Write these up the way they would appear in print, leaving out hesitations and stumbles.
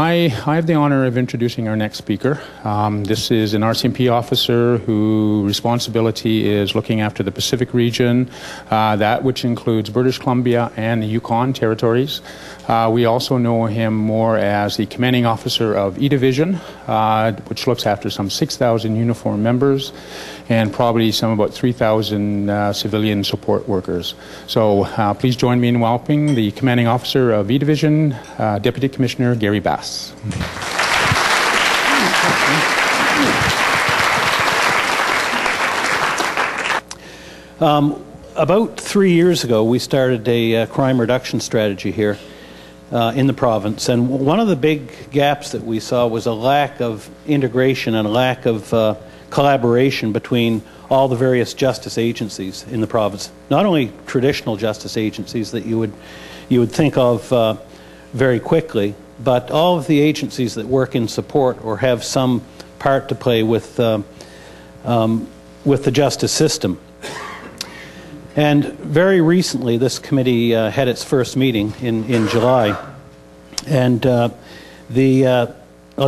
I have the honor of introducing our next speaker. This is an RCMP officer whose responsibility is looking after the Pacific region, that which includes British Columbia and the Yukon territories. We also know him more as the commanding officer of E Division, which looks after some 6,000 uniformed members and probably some about 3,000 civilian support workers. So please join me in welcoming the commanding officer of E Division, Deputy Commissioner Gary Bass. About 3 years ago, we started a crime reduction strategy here in the province, and one of the big gaps that we saw was a lack of integration and a lack of collaboration between all the various justice agencies in the province. Not only traditional justice agencies that you would think of very quickly, but all of the agencies that work in support or have some part to play with the justice system. And very recently, this committee had its first meeting in July, and I'll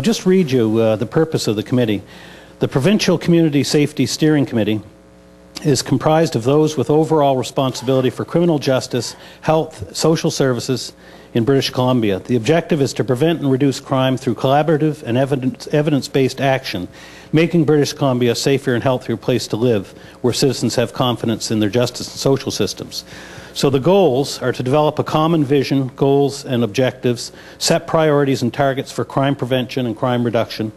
just read you the purpose of the committee. The Provincial Community Safety Steering Committee is comprised of those with overall responsibility for criminal justice, health, social services in British Columbia. The objective is to prevent and reduce crime through collaborative and evidence-based action, making British Columbia a safer and healthier place to live, where citizens have confidence in their justice and social systems. So the goals are to develop a common vision, goals and objectives, set priorities and targets for crime prevention and crime reduction,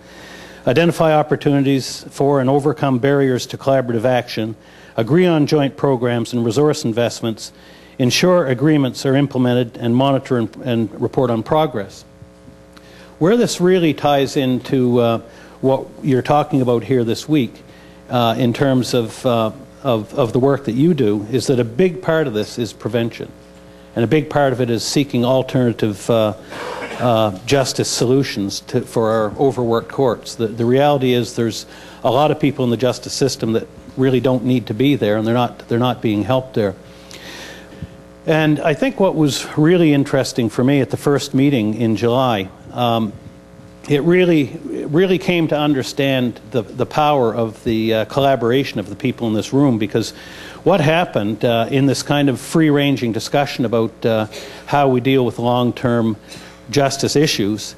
identify opportunities for and overcome barriers to collaborative action, agree on joint programs and resource investments, ensure agreements are implemented, and monitor and report on progress. Where this really ties into what you're talking about here this week in terms of the work that you do is that a big part of this is prevention. And a big part of it is seeking alternative justice solutions for our overworked courts. The reality is there's a lot of people in the justice system that really don't need to be there, and they're not being helped there. And I think what was really interesting for me at the first meeting in July, it really came to understand the power of the collaboration of the people in this room, because what happened in this kind of free-ranging discussion about how we deal with long-term justice issues,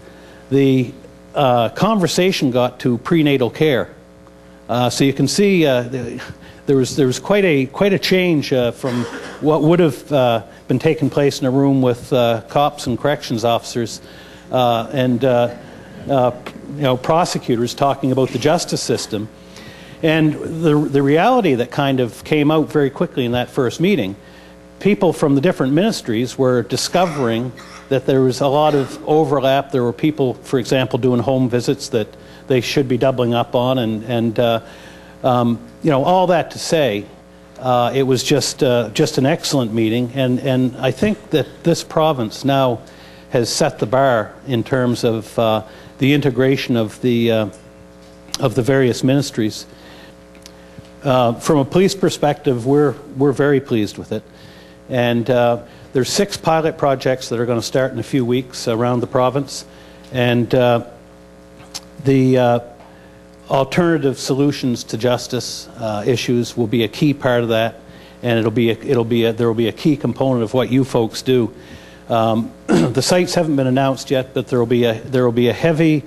the conversation got to prenatal care. So you can see there was quite a change from what would have been taking place in a room with cops and corrections officers and prosecutors talking about the justice system. And the reality that kind of came out very quickly in that first meeting, people from the different ministries were discovering that there was a lot of overlap. There were people, for example, doing home visits that they should be doubling up on, and all that to say, it was just an excellent meeting, and I think that this province now has set the bar in terms of the integration of the various ministries. From a police perspective, we're very pleased with it, and there's 6 pilot projects that are going to start in a few weeks around the province, and the alternative solutions to justice issues will be a key part of that, and there will be a key component of what you folks do. The sites haven't been announced yet, but there will be a heavy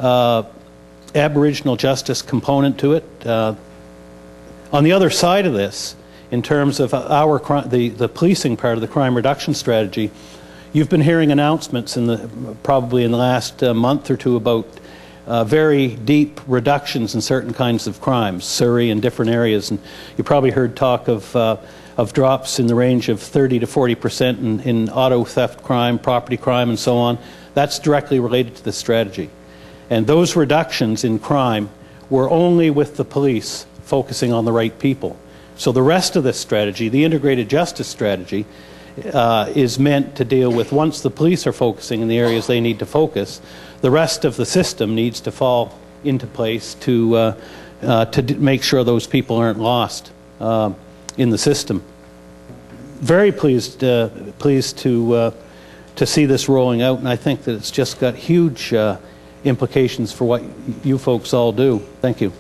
Aboriginal justice component to it. On the other side of this, in terms of the policing part of the crime reduction strategy, you've been hearing announcements probably in the last month or two about very deep reductions in certain kinds of crimes, Surrey and different areas, and you probably heard talk of drops in the range of 30 to 40% in auto theft crime, property crime, and so on. That's directly related to this strategy. And those reductions in crime were only with the police focusing on the right people. So the rest of this strategy, the integrated justice strategy, is meant to deal with, once the police are focusing in the areas they need to focus, the rest of the system needs to fall into place to make sure those people aren't lost in the system. Very pleased to to see this rolling out, and I think that it's just got huge implications for what you folks all do. Thank you.